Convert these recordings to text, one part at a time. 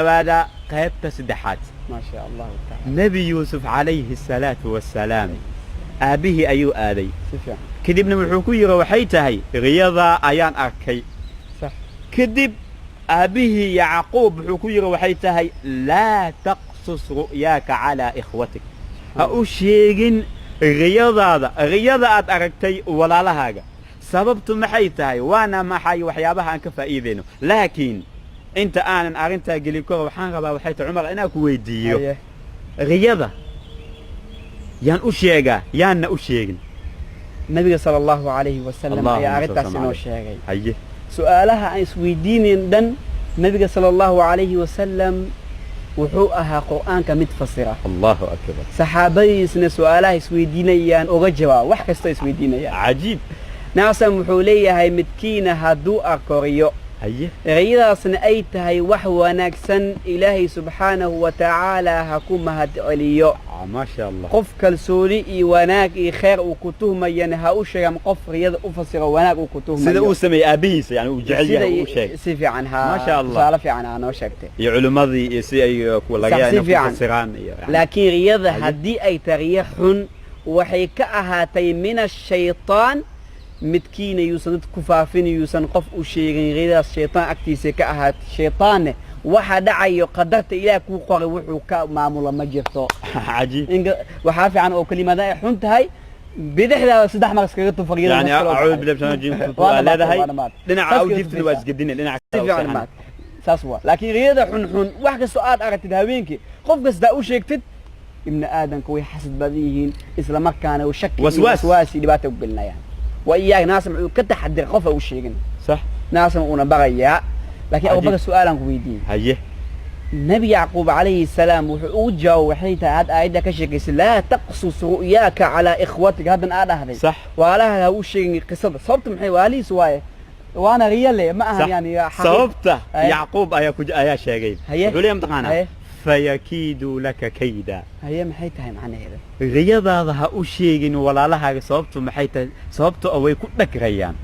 هذا قيب تسدحات ما شاء الله تعالى. نبي يوسف عليه الصلاة والسلام أبيه أيو آدي سفيان كدبنا محوكي روحيته غيظة أيان أركي صح. كدب أبيه يعقوب حكي روحيته لا تقصص رؤياك على إخوتك أشيغن غيظة أركتي ولا لها سببت محيته وأنا محي وحيابها أنك فإيذينه لكن أنت أنا أرنت قليكو وحان غبا وحيت عمر أنا كويديو غيظة يان أشيغا يان أشيغن النبي صلى الله عليه وسلم يا أرنت سنو شيغي هيه سؤالها أن سويدين دن النبي صلى الله عليه وسلم وحوءها قرآن كمتفسرة الله أكبر صحابي سنة سؤالها سويدينيان أغجوا وحكستا سويدينيان عجيب ناسم وحولية هاي متكينة هدو أكوريو هيه غيرا سنأيت هاي وحو ناكسن إلهي سبحانه وتعالى هكوم هدعليو ما شاء الله قف كالسولي وناك خير وكتوه ميان هاوشي قف رياض أفسر وناك وكتوه ميان سيدا أسمي أبيس يعني وجعليه وشيء سيفي عنها ما شاء الله سالفي عنها أنا وشكته يعلم ماضي يسي ولا سيفي لكن رياض هدي أي تريح وحيكأها من الشيطان متكين يوسن كفافين يوسن قف وشيغين غير الشيطان أكتيسي كأها شيطان waxa dhacayo qadarta ilaahay ku qoray wuxuu ka maamula ma jirto عجيب waxa fiican oo kalimada ay xun tahay bidixda saddex mar iskaga tufaqiyada يعني اعوذ بالله من الشيطان الرجيم هذا هي دينا عوديفتنا waa isgadina dinac fiican saas waa laakiin riyada xun wax ka soo aad aragtid habeenkii qof kasta u sheegtid ibn aadan ku way xasad badiyiin isla markaana uu shaki waswaasi dhibaato u gelinayaan wa iyaga naasam uu ka taxadir qof uu sheegin صح naasam una baqaya لكن أبو بكر سؤالا كويدين هيه النبي يعقوب عليه السلام وجاو وحيتها هذا أيدا كشكيس لا تقصص رؤياك على إخوتك هذا أنا هذا صح ولا هو شيء قصة صوت محي والي سواي وأنا ريالي ما يعني صوبته يعقوب أيا شيء يقول متقانا فيكيد لك كيدا هي محيتها معنا هذا غيظة هذا أشيء ولا لها صوبته محيته صوبته أو يكون لك غيان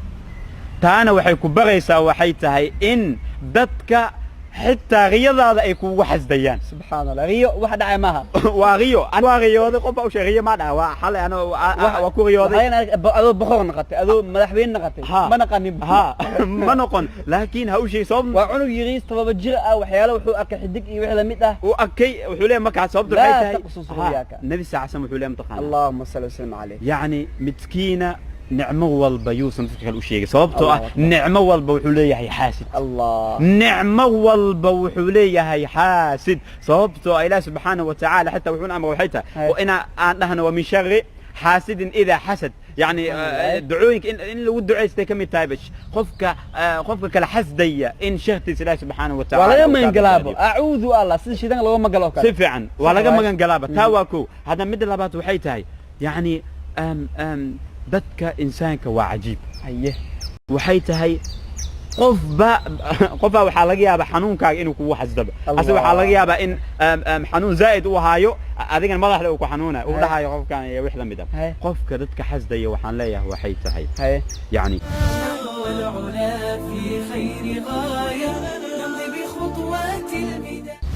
تانا waxay ku baraysaa waxay tahay in dadka xitaa riyadaada ay kugu xasdayaan subhanallah riyo wax dhacay maaha waa riyo waa riyooday qof u sheegay ma dhaca waa xalay ana waa ku riyooday adoo boqor naqatay adoo madaxweyne naqatay ma naqanin ma noqon laakiin ha u sheegay sabab waa cunug yiriis tababa jir ah waxyaalo wuxuu arkay xidig iyo wixii la mid ah oo arkay wuxuu leeyahay marka sababtu waxay tahay nabi saaxsan wuxuu leeyahay mutaqana allahumma salli wa sallim alayhi yani miskiina نعمة والبا يوسف تكل وشيء صوبته نعمة والبا وحوليه هي حاسد الله نعمة والبا وحوليه هي حاسد صوبته إله سبحانه وتعالى حتى وحول أمر وحيته وإنا نحن ومن شر حاسد إذا حسد يعني دعوينك إن لو دعاء استكمل تايبش خفك كالحسدية إن شهت الله سبحانه وتعالى ولا ما ينقلابه أعوذ الله سيدنا لو ما قالوك سفعا ولا ما ينقلابه تاواكو هذا مدة لبات وحيته يعني dadka insaanka waa cajiib haye waxay tahay qofa waxa laga yaabaa xanuunkaaga inuu kugu xasdaba ase waxa laga yaabaa in xanuun zaid uu haayo adigan madaxda uu ku xanuuna uu dhahayo qofkan iyo wix la mid ah qofka dadka xasdaya waxaan leeyahay waxay tahay yani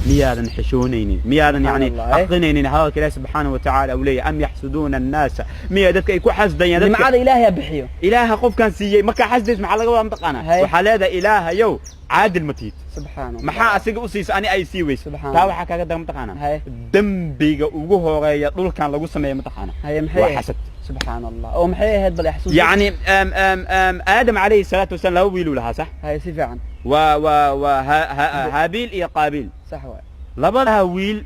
ميادن حشونيني ميادن يعني أقنيني هذا الله سبحانه وتعالى أولي أم يحسدون الناس ميادتك يكون حسدا يا ما عاد إله يبحيه إله خوف كان سيء ما كان حسد اسمه على قولهم تقنا وحال هذا إله يو عادل متيت سبحان الله ما حاسق أسيس أنا أي سيوي سبحان الله تاو حكا قدام تقنا دم بيجا وجوه غير طول كان لو سمي متقنا هي محيه وحسد سبحان الله أو محيه هذا الإحساس يعني آدم عليه الصلاة والسلام لو بيلو لها صح هاي سفعا هابيل إيه قابيل صح واي لبلها ويل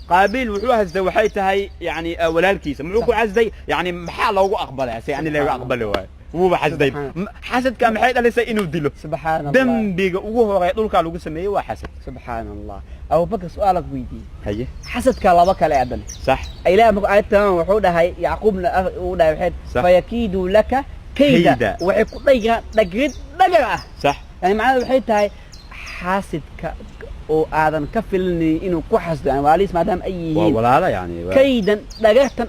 قابيل وحوها زي وحيتها يعني ولالكيس معوكو عزدي يعني محا لوغو أقبلها يعني لا أقبله مو بحسدي حسد كان محيط ليس إنه دلو سبحان الله دم بيجا وهو يطول كان لوغو سميه وحسد سبحان الله أو بك سؤالك ويدي هي حسد كلامك لا يعدل صح إله مقعد تمام وحودها هي يعقوب ودا وحيد فيكيد لك كيدا وحيكون دقيق دقيقة صح يعني معناه وحيدها حاسد oo aadan ka filanay inuu ku xasdo aan waaliis maadaama ay yihiin walaala yani kaydan dhagahtan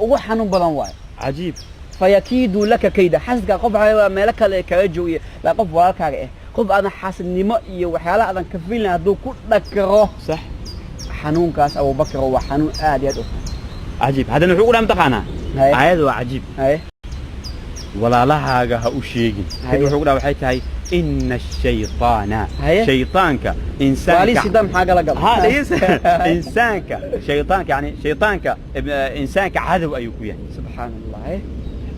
ugu xanuun badan waay cajiib fayakiidu laka kayda xasga qof meel kale kaga joogiyo la qof walaalkaaga qof aadan xaasidnimo iyo waxyaalaha aadan ka fiilin hadduu ku dhakaro صح xanuunkaas abubakar waa xanuun aad iyo aad u عجيب هذا نحو قدام تقانا هاي. هذا هو عجيب haye ولا لها هؤشيجن هاي. نحو قدام وحيت هاي إن الشيطان هاي. شيطانك waalii إنسانك sidam maxaa gala gal ها ليس إنسانك شيطانك يعني شيطانك إنسانك عدو أيوكويا subxaan allah haye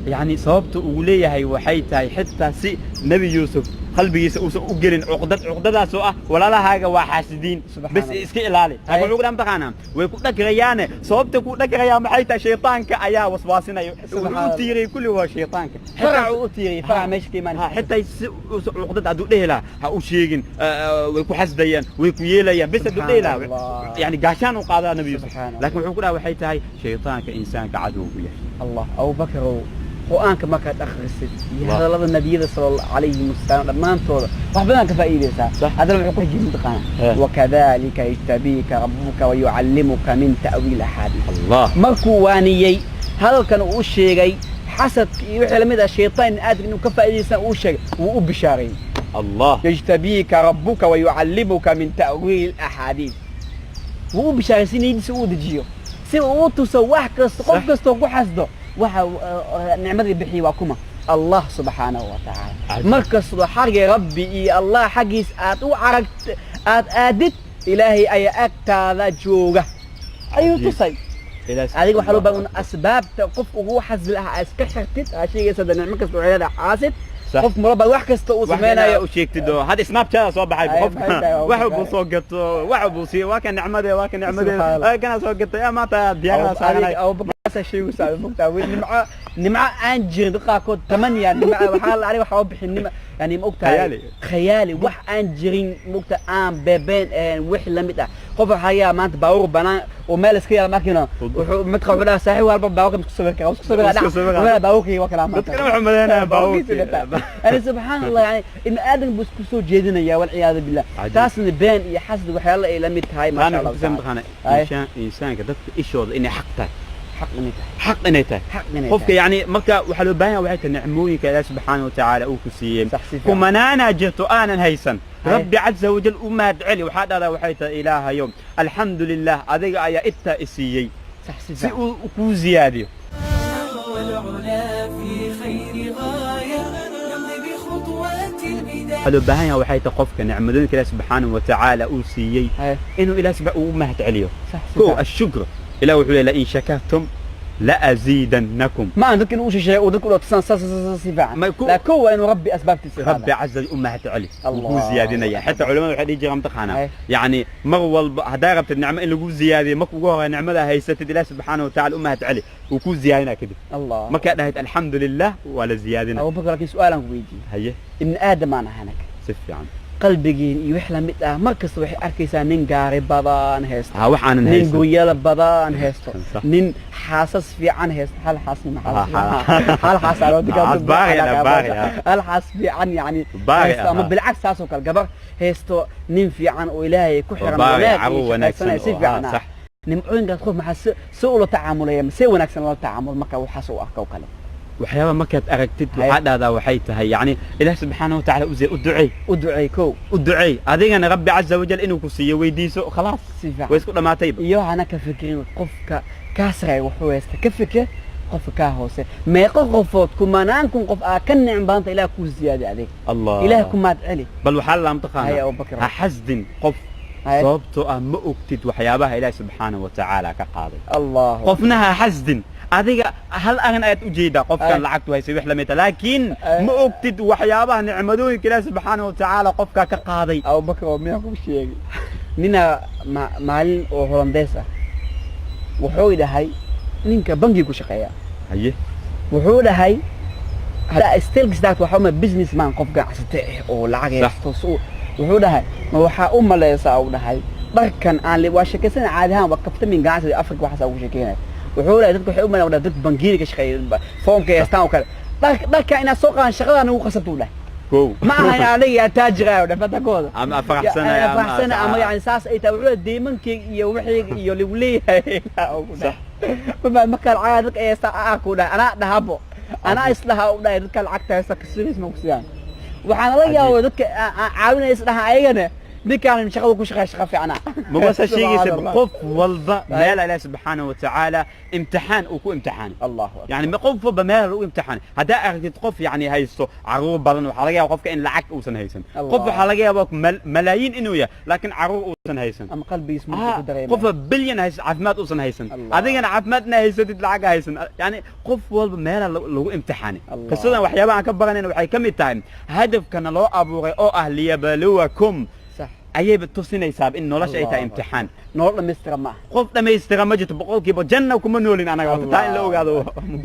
يعني صوبته أولية هي وحيت هاي حتى سي نبي يوسف قلبي يسوس أجرين عقدة سوء ولا لا حاجة وحاسدين سبحان بس الله. إسكي إلالي هاي. أقول لهم تقانا ويكون لك ريانة صوبته يكون لك ريانة حيت شيطانك أيا وسواسنا سبحان الله. وتيري كله هو شيطانك فرع u tiiri farac meesha ka imaan حتى عقدة عدو ليلا هؤشيجن ويكون حسديان ويكون يليان بس عدو ليلا الله. يعني قاشان وقاضي نبي يوسف سبحان الله. لكن وحكنا وحيت هاي شيطانك إنسانك عدو وياه allah abubakar qur-aanka markaad akhrisid iyo Allah. hadallada nabiyada sallallahu alayhi wasallam dhammaantooda wax badan ka faa'iideysaa صح. haddana wuxuu ku xijin taqaana Eh. wakadhalika yajtabika rabbuka wa yucallimuka min ta'wiil ahadith الله markuu waaniyey hadalkan uu u sheegay xasadka iyo wixii lamid ah shaytaan aadka inuu ka faa'iideysan uu sheegay wuu u bishaareeyey الله yajtabika rabbuka wa yucallimuka min ta'wiil ahadith wuu u bishaareeyey si niyadiisa uu dejiyo si uu u tuso wax kasta qof صح. kastoo ku xasdo waxa nicmadii bixiyey waa kuma allah subxaanahu wa tacaala عجيب. markastoo xagga rabbi iyo allah xaggiis aad u aragt aad aadid ilaahay ayaa agtaada jooga ayuu عجيب. tusay إلى adiga waxaa loo baahan asbaabta qof ugu xasli lahaa aad iska xirtid aa sheegaysa da nicmo kasta waxay leedahay xaasid صح. qof murabad wax kasta uu وحنا sameynayo وشيكتدو هذا سناب شات صوب حي أي بخوف بحيث واحد بوصوقت واحد بوصي واكن نعمده واكن سبحان نعمده الله. كان صوقت يا ما تا ديانا ساغناي أو بقاسة شيء وسام مقطع نمعة أنجر دقاقود ثمانية نمعة وحال عليه وحاول بحين يعني مقطع خيالي. خيالي وح أنجرين مقطع آم ببين وح لمتع خبر حياة ما أنت باور بنا ومالس كيا الماكينة ومتقع ولا ساحي والبا باور مسكسر كا مسكسر لا ولا باور كي وكلام تذكر محمد انا باوك أنا سبحان الله يعني إن آدم بس كسو جيدنا يا والعياذ بالله عجيب. تاسن بين يحسد وحيلا إلى مت هاي ما شاء انا الله فهمت تعالى. انا أي. انسان كدك ايشود اني حقته حق نيته حق انيته حق نيته qofka yani marka waxa loo baahan yahay nicmooyinka Ilaahay subhanahu wa ta'ala uu ku siiyay صح صفة. kuma nana jirto aanan haysan Ay. rabbi azza wa jalla umad cali waxa dhada waxay tahay ilaahayo alhamdulillah adiga ayaa inta isiiyay صح si صفة. uu ku ziyaadiyo والعلا في خير غاية نمضي بخطوات البداية waxa loo baahan yahay waxay tahay qofka nicmooyinka Ilaahay subhanahu wa ta'ala uu siiyay هاي inuu Ilaahay subhanahu u mahad celiyo صح ko صفة. ashukr ilaahu wuxuu leeyahay in shakartum la azidannakum ما عندك إنه شيء ودك ولا تصنع صفة ما يكون- لا كو إنه ربي أسباب تسير ربي عز وجل أمها تعلي الله. وجوز زيادة يا حتى علماء waxay dhihi jireen imtixaana أي. يعني مغول hadaa rabtid nicmo in lagu ziyaadiyo marka ugu hore nicmada haysatid Ilaahay subhanahu wa ta'ala ummaha تعلي uu ku ziyaadina kadib الله marka dhahayd alxamdulillah wala ziyaadina أبو بكر لكن سؤالا ويدي haye إن آدم أنا هناك si fiican qalbigiin iyo wix la mid ah markasta waxay arkaysaa nin gaari badan haysto ha waxaanan nin haysan guriyada badan haysto صح. nin xaasas fiican haysto hal xaas nin ها. hal xaas aa loo digaa باغي أنا باغي، ها. hal xaas fiican yani باغي، haysto ama ها. bilcaks taasoo kale gabar haysto nin fiican oo ilaahay ku xiran باغي wanaag عرو iyo wanaagsan shaqaysanaya si oo- fiican صح nimcooyinkaas qof maxaa si ula tacaamulaya see wanaagsan loola tacaamul marka waxaas uu arko kale waxyaaba markaad aragtid Haye. waxa dhahdaa waxay tahay yani Ilaahay subhanahu wa ta'ala u ducay u duceey kow u ducay adigana rabbi azza wa jalla inuu ku siiyo weydiiso khalaas si fiican way isku dhamaatay iyo hana ka fikirin qofka kaa sareeya wuxuu haysta ka fikir qofka kaa hoose meeqo qofood kumanaan kun qof aa ka nicm badanta ilaah kuu ziyaadi adeeg allah ilaah ku maad celi bal waxaa la Haye, imtixaana Abu Bakr. ha xasdin qof Haye. sababtoo ah ma ogtid waxyaabaha Ilaahay subhanahu wa ta'ala ka qaaday allah qofna ha xasdin adiga hal agan ayaad u jeedaa qofkan Ay. lacagtu haysay wax lamid ah laakiin Ay. ma ogtid waxyaabaha nicmadooyinka Ilaahay subhanahu wa ta'ala qofka ka qaaday Abu Bakr oo miyaa ku sheegay nina maalin oo Hollandees ah wuxuu dhahay ninka bangiga ku shaqeeya haye wuxuu dhahay hada stilgsdaat waxa uma businessman qof ganacsate ah oo lacag Sax. haysto wuxuu dhahay ma waxaa u maleysaa uu dhahay dharkan aan waa sheekaysan caadi ahaan waa kaftamin ganacsiga Afrika waxaas ugu sheekeynay wuxuu dhahay dadku waxay u maleeyaan dad bangiga ka shaqeeya foomka haystaan oo kale dharka inaad soo qaadan shaqadan ugu qasabto uu dhahay kow ما أنا علي يا تاجر يا ولد فتكود ama faraxsana يا فرحسنا أما يعني ساس أي تقول ديمن كي يوحي يولي صح. ما مكان عادك أي ساعة أكون أنا ذهبوا أنا إصلاها ولا يذكر العكت هسه كسريس موسيان waxaana la yaabaa dadka caawinaya isdhaha ayagana ninkaan shaqada ku shaqeeya shaqa fiicana مبسا شيء قف والله مال الله سبحانه وتعالى امتحان وكو امتحان الله أكبر. يعني ما قف بمال وامتحان هذا أخذت قف يعني هيسو عرور بدن وحلاقيها وقف كأن لعك أوسن هيسن الله. قف حلاقيها وقف ملايين إنه يا لكن عرور أوسن هيسن أما قلبي يسمع قف بليون هيس عفمات أوسن هيسن الله. هذا كان عفماتنا هيسن تتلعق هيسن يعني قف والله مال لو امتحان الله. قصدا وحيابا كبرنا وحي كم التايم هدف كان لو أبو أو أهل يبلوكم صح ayay tusinaysaa in nolosha ay tahay imtixaan nolol dhammaystiran ma qof dhameystira ma jirto boqolkiiba janna kuma noolin anaga wata taa in la ogaado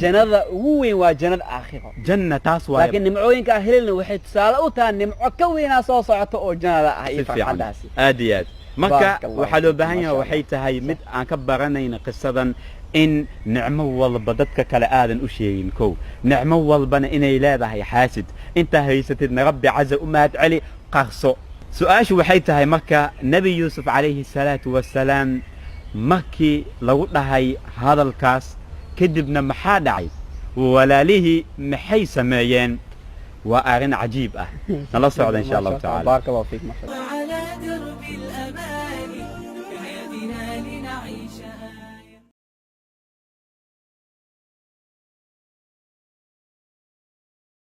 jannada ugu weyn waa jannada aakhiro janna taas waa laakiin nimcooyinka helilna waxay tusaale u tahay nimco ka weynaa soo socoto oo jannada ah iyo farxadaasi aad iyo aad marka Barakallahu waxaa loo baahan fiikum, yahay waxay tahay mid aan ka baranayna qisadan in nicmo walba dadka kale aadan u sheegin kow nicmo walbana inay leedahay xaasid inta haysatidna rabbi caza u mahad celi qarso su-aashu waxay tahay marka nebi yuusuf calayhi salaatu wasalaam markii lagu dhahay hadalkaas kadibna maxaa dhacay walaalihii maxay sameeyeen waa arrin cajiib ah nala socda insha allahu tacaala barakallahu fiik وعلى درب الأمان